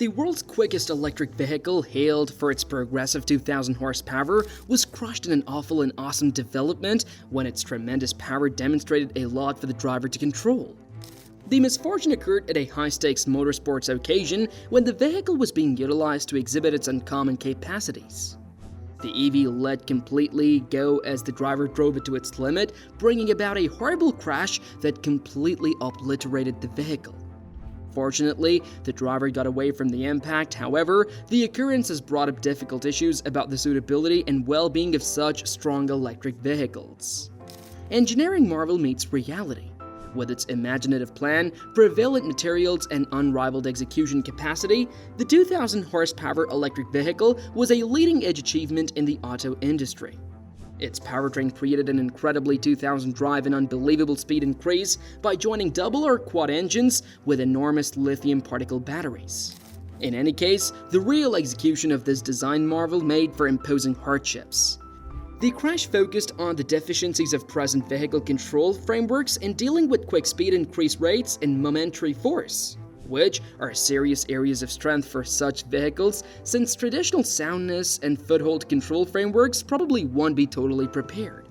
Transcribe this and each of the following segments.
The world's quickest electric vehicle, hailed for its progressive 2,000 horsepower, was crushed in an awful and awesome development when its tremendous power demonstrated a lot for the driver to control. The misfortune occurred at a high-stakes motorsports occasion when the vehicle was being utilized to exhibit its uncommon capacities. The EV let completely go as the driver drove it to its limit, bringing about a horrible crash that completely obliterated the vehicle. Fortunately, the driver got away from the impact. However, the occurrence has brought up difficult issues about the suitability and well-being of such strong electric vehicles. Engineering marvel meets reality. With its imaginative plan, prevalent materials, and unrivaled execution capacity, the 2,000 horsepower electric vehicle was a leading-edge achievement in the auto industry. Its powertrain created an incredibly 2,000 drive and unbelievable speed increase by joining double or quad engines with enormous lithium particle batteries. In any case, the real execution of this design marvel made for imposing hardships. The crash focused on the deficiencies of present vehicle control frameworks in dealing with quick speed increase rates and momentary force, which are serious areas of strength for such vehicles since traditional soundness and foothold control frameworks probably won't be totally prepared.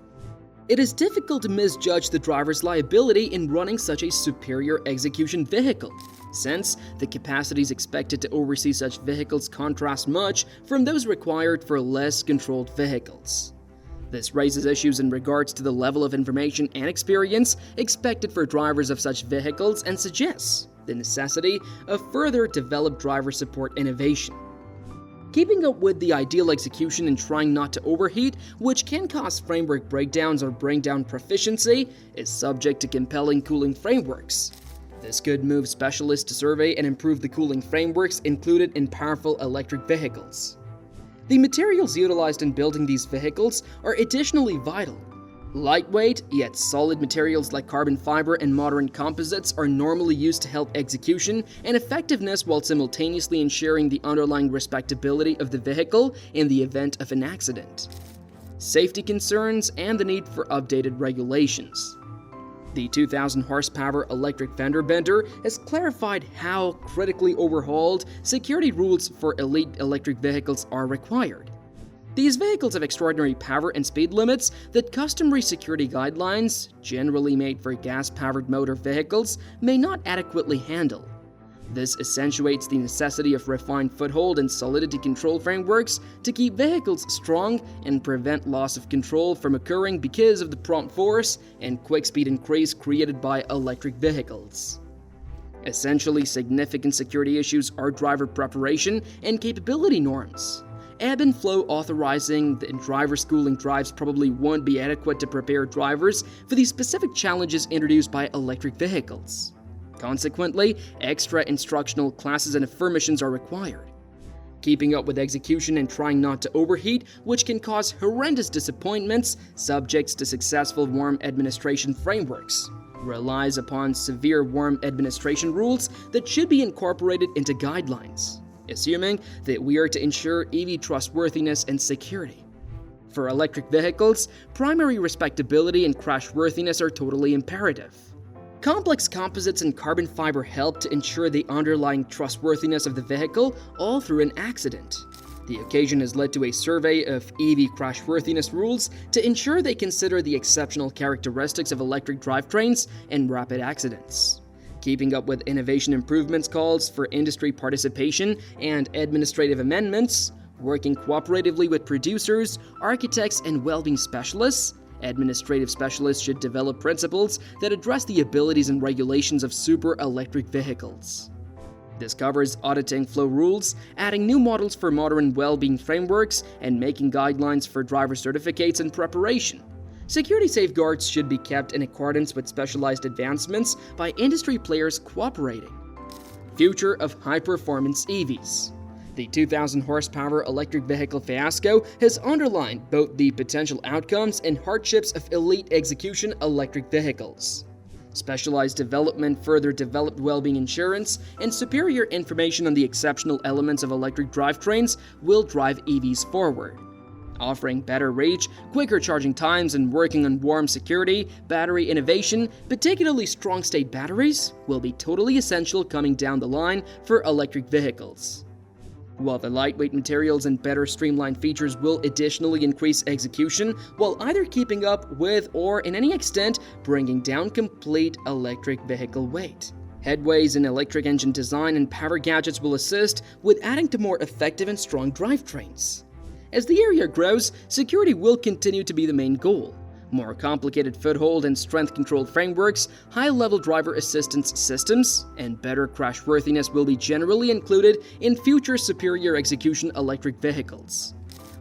It is difficult to misjudge the driver's liability in running such a superior execution vehicle, since the capacities expected to oversee such vehicles contrast much from those required for less controlled vehicles. This raises issues in regards to the level of information and experience expected for drivers of such vehicles and suggests the necessity of further developed driver support innovation. Keeping up with the ideal execution and trying not to overheat, which can cause framework breakdowns or bring down proficiency, is subject to compelling cooling frameworks. This could move specialists to survey and improve the cooling frameworks included in powerful electric vehicles. The materials utilized in building these vehicles are additionally vital. Lightweight, yet solid materials like carbon fiber and modern composites are normally used to help execution and effectiveness while simultaneously ensuring the underlying respectability of the vehicle in the event of an accident. Safety concerns and the need for updated regulations. The 2,000 horsepower electric fender bender has clarified how critically overhauled security rules for elite electric vehicles are required. These vehicles have extraordinary power and speed limits that customary security guidelines, generally made for gas-powered motor vehicles, may not adequately handle. This accentuates the necessity of refined foothold and solidity control frameworks to keep vehicles strong and prevent loss of control from occurring because of the prompt force and quick speed increase created by electric vehicles. Essentially significant security issues are driver preparation and capability norms. Ebb and flow authorizing the driver schooling drives probably won't be adequate to prepare drivers for the specific challenges introduced by electric vehicles. Consequently, extra instructional classes and affirmations are required. Keeping up with execution and trying not to overheat, which can cause horrendous disappointments, subjects to successful warm administration frameworks, relies upon severe warm administration rules that should be incorporated into guidelines, assuming that we are to ensure EV trustworthiness and security. For electric vehicles, primary respectability and crashworthiness are totally imperative. Complex composites and carbon fiber help to ensure the underlying trustworthiness of the vehicle all through an accident. The occasion has led to a survey of EV crashworthiness rules to ensure they consider the exceptional characteristics of electric drivetrains and rapid accidents. Keeping up with innovation improvements calls for industry participation and administrative amendments, working cooperatively with producers, architects, and welding specialists. Administrative specialists should develop principles that address the abilities and regulations of super electric vehicles. This covers auditing flow rules, adding new models for modern well-being frameworks, and making guidelines for driver certificates and preparation. Security safeguards should be kept in accordance with specialized advancements by industry players cooperating. Future of high-performance EVs. The 2,000 horsepower electric vehicle fiasco has underlined both the potential outcomes and hardships of elite execution electric vehicles. Specialized development further developed well-being insurance and superior information on the exceptional elements of electric drivetrains will drive EVs forward. Offering better reach, quicker charging times, and working on warm security, battery innovation, particularly strong-state batteries, will be totally essential coming down the line for electric vehicles. While the lightweight materials and better streamlined features will additionally increase execution while either keeping up with or, in any extent, bringing down complete electric vehicle weight. Headways in electric engine design and power gadgets will assist with adding to more effective and strong drivetrains. As the area grows, security will continue to be the main goal. More complicated foothold and strength control frameworks, high-level driver assistance systems, and better crashworthiness will be generally included in future superior execution electric vehicles.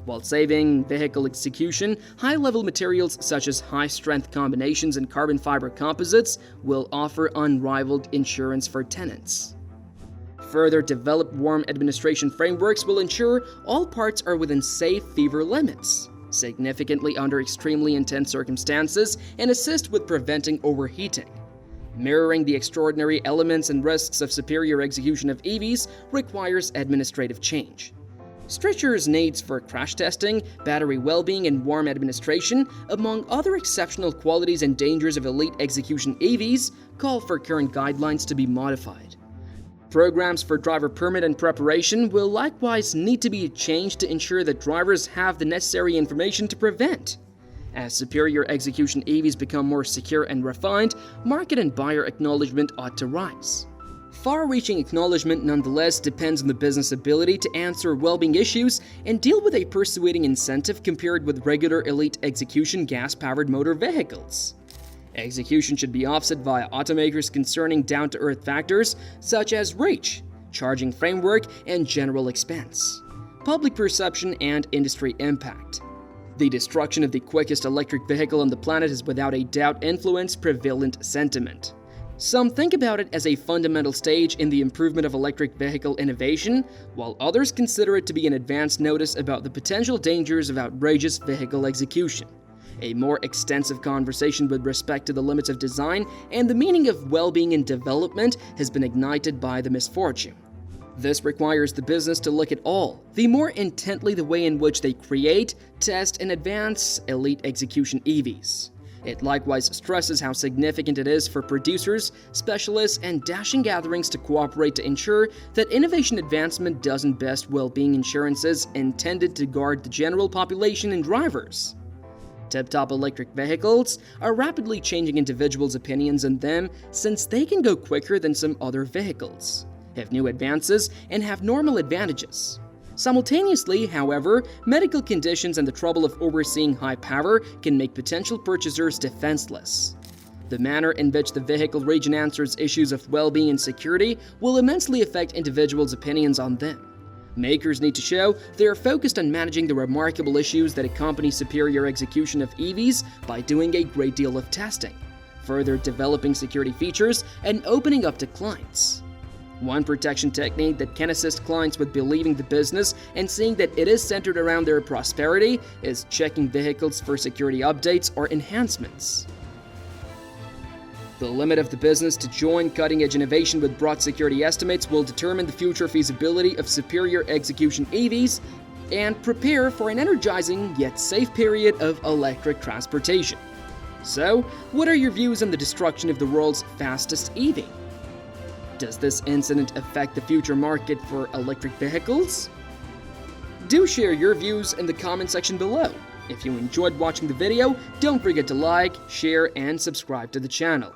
While saving vehicle execution, high-level materials such as high-strength combinations and carbon fiber composites will offer unrivaled insurance for tenants. Further developed warm administration frameworks will ensure all parts are within safe fever limits, significantly under extremely intense circumstances, and assist with preventing overheating. Mirroring the extraordinary elements and risks of superior execution of EVs requires administrative change. Stritcher's needs for crash testing, battery well-being, and warm administration, among other exceptional qualities and dangers of elite execution EVs, call for current guidelines to be modified. Programs for driver permit and preparation will likewise need to be changed to ensure that drivers have the necessary information to prevent. As superior execution EVs become more secure and refined, market and buyer acknowledgement ought to rise. Far-reaching acknowledgement nonetheless depends on the business ability to answer well-being issues and deal with a persuading incentive compared with regular elite execution gas-powered motor vehicles. Execution should be offset via automakers concerning down-to-earth factors such as reach, charging framework, and general expense, public perception, and industry impact. The destruction of the quickest electric vehicle on the planet has without a doubt influenced prevalent sentiment. Some think about it as a fundamental stage in the improvement of electric vehicle innovation, while others consider it to be an advance notice about the potential dangers of outrageous vehicle execution. A more extensive conversation with respect to the limits of design and the meaning of well-being and development has been ignited by the misfortune. This requires the business to look at all the more intently the way in which they create, test, and advance elite execution EVs. It likewise stresses how significant it is for producers, specialists, and dashing gatherings to cooperate to ensure that innovation advancement doesn't best well-being insurances intended to guard the general population and drivers. Tip-top electric vehicles are rapidly changing individuals' opinions on them since they can go quicker than some other vehicles, have new advances, and have normal advantages. Simultaneously, however, medical conditions and the trouble of overseeing high power can make potential purchasers defenseless. The manner in which the vehicle region answers issues of well-being and security will immensely affect individuals' opinions on them. Makers need to show they are focused on managing the remarkable issues that accompany superior execution of EVs by doing a great deal of testing, further developing security features, and opening up to clients. One protection technique that can assist clients with believing the business and seeing that it is centered around their prosperity is checking vehicles for security updates or enhancements. The limit of the business to join cutting-edge innovation with broad security estimates will determine the future feasibility of superior execution EVs and prepare for an energizing yet safe period of electric transportation. So, what are your views on the destruction of the world's fastest EV? Does this incident affect the future market for electric vehicles? Do share your views in the comment section below. If you enjoyed watching the video, don't forget to like, share, and subscribe to the channel.